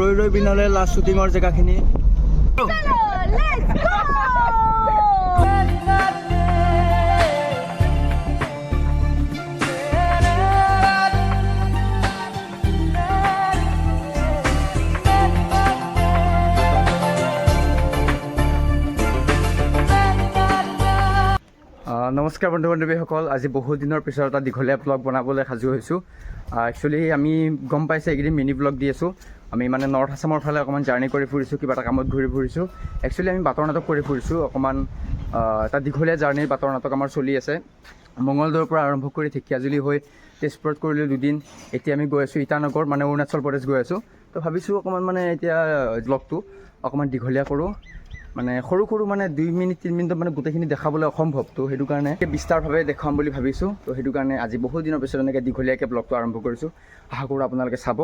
ৰৈ ৰৈ বিনালে লাষ্ট শ্বুটিঙৰ জেগাখিনি নমস্কাৰ বন্ধু বান্ধৱীসকল, আজি বহুত দিনৰ পিছত এটা দীঘলীয়া ব্লগ বনাবলৈ সাজু হৈছোঁ। একচুৱেলি আমি গম পাইছে এইকেইদিন মিনি ব্লগ দি আছোঁ। আমি মানে নৰ্থ আছামৰ ফালে অকণমান জাৰ্ণি কৰি ফুৰিছোঁ, কিবা এটা কামত ঘূৰি ফুৰিছোঁ। একচুৱেলি আমি বাটৰ নাটক কৰি ফুৰিছোঁ, অকণমান এটা দীঘলীয়া জাৰ্ণিৰ বাটৰ নাটক আমাৰ চলি আছে। মঙলদৈৰ পৰা আৰম্ভ কৰি ঢেকীয়াজুলি হৈ তেজপুৰত কৰিলোঁ দুদিন। এতিয়া আমি গৈ আছোঁ ইটানগৰ, মানে অৰুণাচল প্ৰদেশ গৈ আছোঁ। তো ভাবিছোঁ অকণমান মানে এতিয়া ব্লগটো অকণমান দীঘলীয়া কৰোঁ, মানে সৰু সৰু মানে 2 মিনিট 3 মিনিটত মানে গোটেইখিনি দেখাবলৈ অসম্ভৱ। তো সেইটো কাৰণে বিস্তাৰভাৱে দেখুৱাম বুলি ভাবিছোঁ। তো সেইটো কাৰণে আজি বহুত দিনৰ পিছত এনেকৈ দীঘলীয়াকৈ ব্লগটো আৰম্ভ কৰিছোঁ। আশা কৰোঁ আপোনালোকে চাব।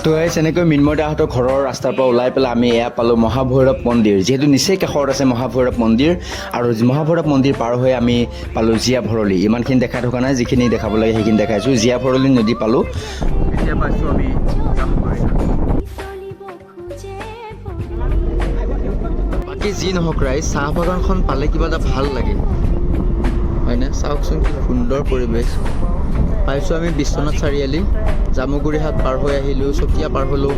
তো এনেকৈ মিন্ময় দাহঁতৰ ঘৰৰ ৰাস্তাৰ পৰা ওলাই পেলাই আমি এয়া পালোঁ মহাভৈৰৱ মন্দিৰ, যিহেতু নিচেই কাষত আছে মহাভৈৰৱ মন্দিৰ। আৰু মহাভৈৰৱ মন্দিৰ পাৰ হৈ আমি পালোঁ জীয়া ভৰলী। ইমানখিনি দেখাই থকা নাই, যিখিনি দেখাব লাগে সেইখিনি দেখাইছোঁ। জীয়া ভৰলী নদী পালোঁ, এতিয়া পাইছোঁ আমি। বাকী যি নহওক ৰাইজ, চাহ বাগানখন পালে কিবা এটা ভাল লাগে, হয়নে? চাওকচোন কি সুন্দৰ পৰিৱেশ। পাইছোঁ আমি বিশ্বনাথ চাৰিআলি, জামুগুৰিহাট পাৰ হৈ আহিলোঁ, চতিয়া পাৰ হ'লোঁ,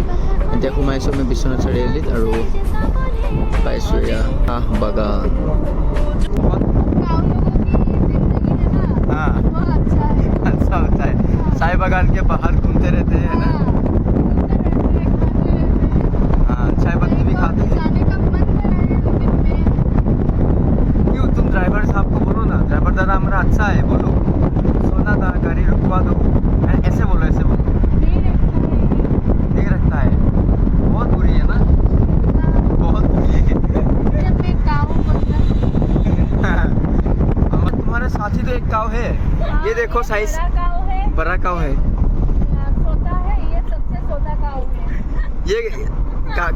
এতিয়া সোমাইছোঁ আমি বিশ্বনাথ চাৰিআলিত। আৰু পাইছোঁ এয়া চাহ বাগান। चाय बागान के बाहर घूमते रहते हैं ना, चाय पत्ती भी खाते हैं। क्यों तुम ड्राइवर साहब को बोलो ना, ड्राइवर दादा हमारा अच्छा है, बोलो सोना था गाड़ी रुकवा दो, ऐसे बोलो, ऐसे बोलो। नहीं रखता है, बहुत बुरी है ना, बहुत बुरी है। तुम्हारे साथी तो एक काव है, ये देखो साइज बड़ा काव है, छोटा है, ये सबसे छोटा काव है। ये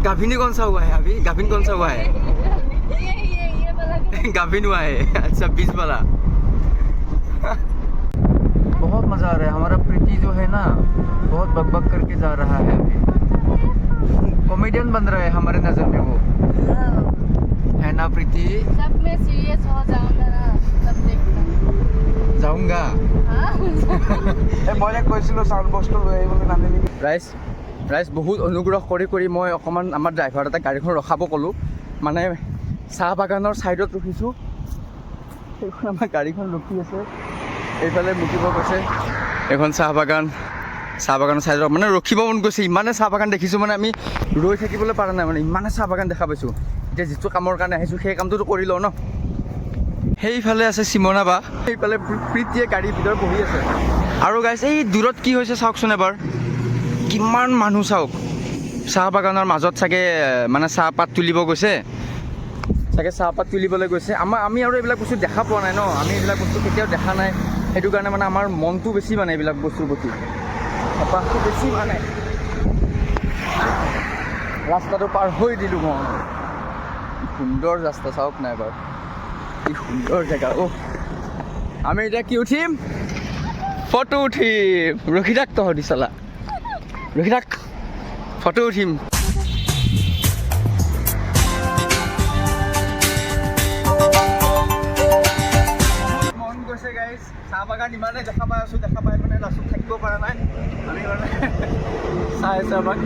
गाभिनी कौन सा हुआ है अभी? गाभिन कौन सा हुआ है? ये वाला गाभिन हुआ है, अच्छा 20 वाला। बहुत मज़ा आ रहा है। हमारा प्रीति जो है ना, बहुत बकबक करके जा रहा है, अभी कॉमेडियन बन रहा है हमारे नज़र में वो, है ना प्रीति? सब में सीरियस हो जाऊंगा ना, सब देखना जाऊंगा। हाँ মই কৈছিলোঁ চাউণ্ড বক্সটো লৈ আহিবলৈ নানিবি। ৰাইজ বহুত অনুগ্ৰহ কৰি কৰি মই অকণমান আমাৰ ড্ৰাইভাৰ এটা গাড়ীখন ৰখাব ক'লোঁ, মানে চাহ বাগানৰ ছাইডত ৰখিছোঁ। সেইখন আমাৰ গাড়ীখন ৰখি আছে, এইফালে মুঠিব গৈছে। এইখন চাহ বাগানৰ ছাইডত মানে ৰখিব মন গৈছে, ইমানে চাহ বাগান দেখিছোঁ, মানে আমি ৰৈ থাকিবলৈ পৰা নাই, মানে ইমানে চাহ বাগান দেখা পাইছোঁ। এতিয়া যিটো কামৰ কাৰণে আহিছোঁ সেই কামটোতো কৰি লওঁ ন। সেইফালে আছে চিমনা বা, সেইফালে প্ৰীতিয়ে গাড়ীৰ ভিতৰত বহি আছে। আৰু গাইছ এই দূৰত কি হৈছে চাওকচোন এবাৰ, কিমান মানুহ চাওক। চাহ বাগানৰ মাজত চাগে মানে চাহপাত তুলিব গৈছে, চাগে চাহপাত তুলিবলৈ গৈছে। আমি আৰু এইবিলাক বস্তু দেখা পোৱা নাই ন, আমি এইবিলাক বস্তু কেতিয়াও দেখা নাই। সেইটো কাৰণে মানে আমাৰ মনটো বেছি মানে এইবিলাক বস্তুৰ প্ৰতি হেঁপাহটো বেছি মানে। ৰাস্তাটো পাৰ হৈ দিলোঁ মই, সুন্দৰ ৰাস্তা চাওক নাই এবাৰ, কি সুন্দৰ জেগা। আমি এতিয়া কি উঠিম? ফটো উঠিম। ৰখি থাক তহঁতি চালা, ৰখি থাক, ফটো উঠিম। মন গৈছে গাইজ, চাহ বাগান ইমানে দেখা পাই আছোঁ, দেখা পাই মানে লাষ্টত থাকিব পৰা নাই। আমি মানে চাই আছোঁ আমাক,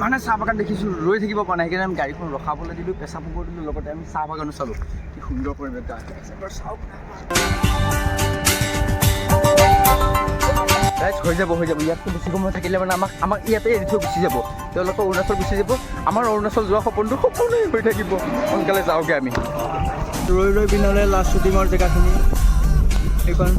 মানে চাহ বাগান দেখিছোঁ, ৰৈ থাকিব পৰা নাই। সেইকাৰণে আমি গাড়ীখন ৰখাবলৈ দিলোঁ, পেচাব কৰিব দিলোঁ, লগতে আমি চাহ বাগানো চালোঁ। কি সুন্দৰ পৰিৱেশ এবাৰ চাওক। ৰাইজ হৈ যাব। ইয়াতকৈ বেছি সময় থাকিলে মানে আমাক ইয়াতে এৰি থৈ গুচি যাব। তেওঁলোকে অৰুণাচল গুচি যাব, আমাৰ অৰুণাচল যোৱা সপোনটো সপোনেই হৈ থাকিব। সোনকালে যাওঁগৈ আমি। ৰৈ ৰৈ বিনালে লাষ্ট শ্বুটিঙৰ জেগাখিনি, এইখন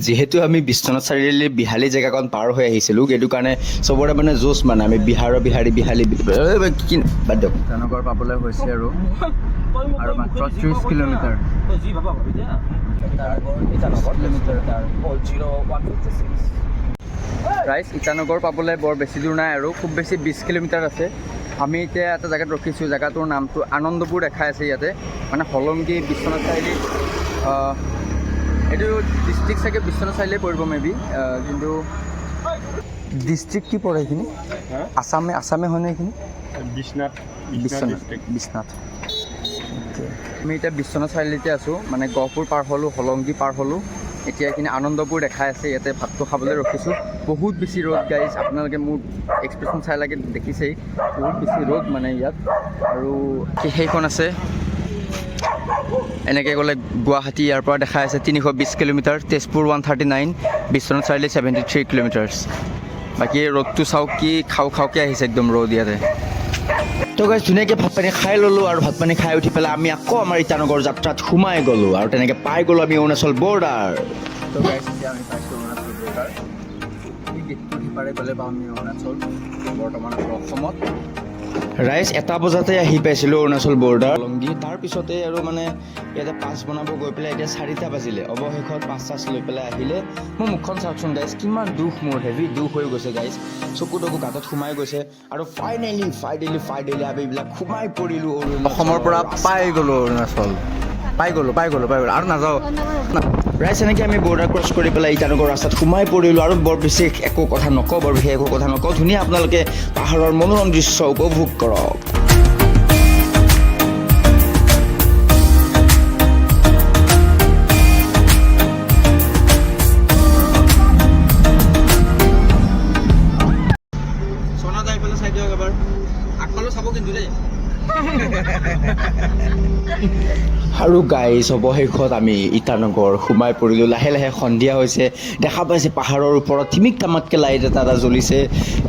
যিহেতু আমি বিশ্বনাথ চাৰিআলিৰ বিহালী জেগাকণ পাৰ হৈ আহিছিলোঁ, সেইটো কাৰণে চবৰে মানে জোচ, মানে আমি বিহাৰী বাদ দিয়ক, তেনেকুৱা পাবলৈ হৈছে আৰু মাত্ৰ 30 কিলোমিটাৰ। ৰাইজ ইটানগৰ পাবলৈ বৰ বেছি দূৰ নাই আৰু খুব বেছি 20 কিলোমিটাৰ আছে। আমি এতিয়া এটা জেগাত ৰখিছোঁ, জেগাটোৰ নামটো আনন্দপুৰ দেখাই আছে ইয়াতে, মানে হলংগী বিশ্বনাথ চাৰিআলি। এইটো ডিষ্ট্ৰিক্ট চাগে বিশ্বনাথ চাৰিআলি পৰিব মেবি, কিন্তু ডিষ্ট্ৰিক্ট কি পৰে এইখিনি? আছামে হয়নে এইখিনি? বিশ্বনাথ। আমি এতিয়া বিশ্বনাথ চাৰিআলিতে আছোঁ, মানে গহপুৰ পাৰ হ'লোঁ, হলংগী পাৰ হ'লোঁ, এতিয়া এইখিনি আনন্দপুৰ দেখাই আছে। ইয়াতে ভাতটো খাবলৈ ৰখিছোঁ। বহুত বেছি ৰ'দ গাইজ, আপোনালোকে মোৰ এক্সপ্ৰেশ্যন চাই লাগে দেখিছেই, বহুত বেছি ৰ'দ মানে ইয়াত। আৰু সেইখন আছে এনেকৈ গ'লে গুৱাহাটী ইয়াৰ পৰা দেখাই আছে 320 কিলোমিটাৰ, তেজপুৰ 139, বিশ্বনাথ চাৰিআলি 73 কিলোমিটাৰ্ছ। বাকী ৰ'দটো চাওক, কি খাওঁকৈ আহিছে একদম ৰ'দ ইয়াতে। তো গাইজ ধুনীয়াকৈ ভাত পানী খাই ল'লোঁ, আৰু ভাত পানী খাই উঠি পেলাই আমি আকৌ আমাৰ ইটানগৰ যাত্ৰাত সোমাই গ'লোঁ, আৰু তেনেকৈ পাই গ'লোঁ আমি অৰুণাচল বৰ্ডাৰ। তো গাইজ এতিয়া আমি পাইছোঁ অৰুণাচল বৰ্ডাৰ। এই গেটটো সিপাৰে গ'লে পাওঁ আমি অৰুণাচল, বৰ্তমান অসমত। ৰাইজ 1 বজাতে আহি পাইছিলোঁ অৰুণাচল বৰ্ডাৰ হলংগী। তাৰপিছতে আৰু মানে ইয়াতে পাছ বনাব গৈ পেলাই এতিয়া 4টা বাজিলে, অৱশেষত পাছ চাছ লৈ পেলাই আহিলে। মোৰ মুখখন চাওকচোন গাইজ, কিমান দুখ, মোৰ হেভি দুখ হৈ গৈছে গাইজ, চকু তকু গাঁতত সোমাই গৈছে। আৰু ফাইনেলি আমি এইবিলাক সোমাই পৰিলোঁ অসমৰ পৰা, পাই গ'লোঁ অৰুণাচল, পাই গ'লোঁ আৰু নাযাওঁ। ৰাইজ এনেকৈ আমি বৰ্ডাৰ ক্ৰছ কৰি পেলাই ইটানগৰ ৰাস্তাত সোমাই পৰিলোঁ, আৰু বৰ বিশেষ একো কথা নকওঁ, ধুনীয়া আপোনালোকে পাহাৰৰ মনোৰম দৃশ্য উপভোগ কৰক। আৰু গাইজ অৱশেষত আমি ইটানগৰ সোমাই পৰিলোঁ। লাহে লাহে সন্ধিয়া হৈছে, দেখা পাইছে পাহাৰৰ ওপৰত ঠিমিক টামাককৈ লাইট এটা জ্বলিছে,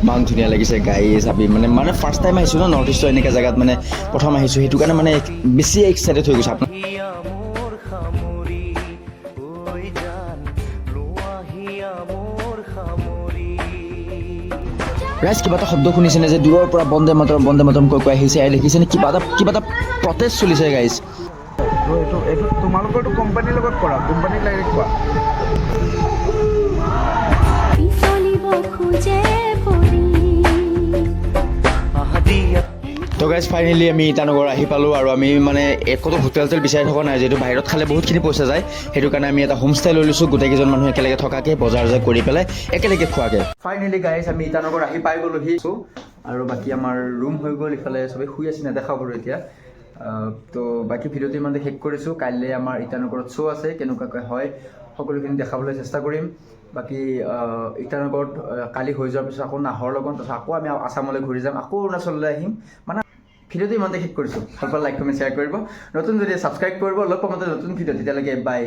ইমান ধুনীয়া লাগিছে গাইজ। আমি মানে ফাৰ্ষ্ট টাইম আহিছোঁ ন নৰ্থ ইষ্টৰ এনেকুৱা জেগাত, মানে প্ৰথম আহিছোঁ, সেইটো কাৰণে মানে বেছি এক্সাইটেড হৈ গৈছে আপোনাৰ। ৰাইজ কিবা এটা শব্দ শুনিছেনে যে দূৰৰ পৰা বন্দে মাতৰম কৈ আহিছে, দেখিছেনে কিবা এটা প্ৰটেষ্ট চলিছে গাইজ। এইটো তোমালোকৰটো কোম্পানীৰ লগত কৰা, কোম্পানীক ডাইৰেক্ট কোৱা। তো গাইজ ফাইনেলি আমি ইটানগৰ আহি পালোঁ, আৰু আমি মানে একোতো হোটেল বিচাৰি থকা নাই, যিহেতু বাহিৰত খালে বহুতখিনি পইচা যায়, সেইটো কাৰণে আমি এটা হোমষ্টে লৈ লৈছোঁ, গোটেইকেইজন মানুহ একেলগে থকাকৈ, বজাৰ কৰি পেলাই একেলগে খোৱাকৈ। ফাইনেলি গাইজ আমি ইটানগৰ আহি পাই গ'লোহি, আৰু বাকী আমাৰ ৰুম হৈ গ'ল, ইফালে চবেই শুই আছে, নেদেখাওঁ বাৰু এতিয়া। তো বাকী ভিডিঅ'টো ইমানতে শেষ কৰিছোঁ। কাইলৈ আমাৰ ইটানগৰত শ্ব' আছে, কেনেকুৱাকৈ হয় সকলোখিনি দেখাবলৈ চেষ্টা কৰিম। বাকী ইটানগৰত কালি হৈ যোৱাৰ পিছত আকৌ নাহৰ লগত, তাৰপিছত আকৌ আমি আছামলৈ ঘূৰি যাম, আকৌ অৰুণাচললৈ আহিম। মানে ভিডিঅ'টো ইমানতে শেষ কৰিছোঁ। ভাল পালে লাইক কমেণ্ট শ্বেয়াৰ কৰিব, নতুন যদি ছাবস্ক্ৰাইব কৰিব। লগ পাম নতুন ভিডিঅ', তেতিয়ালৈকে বাই।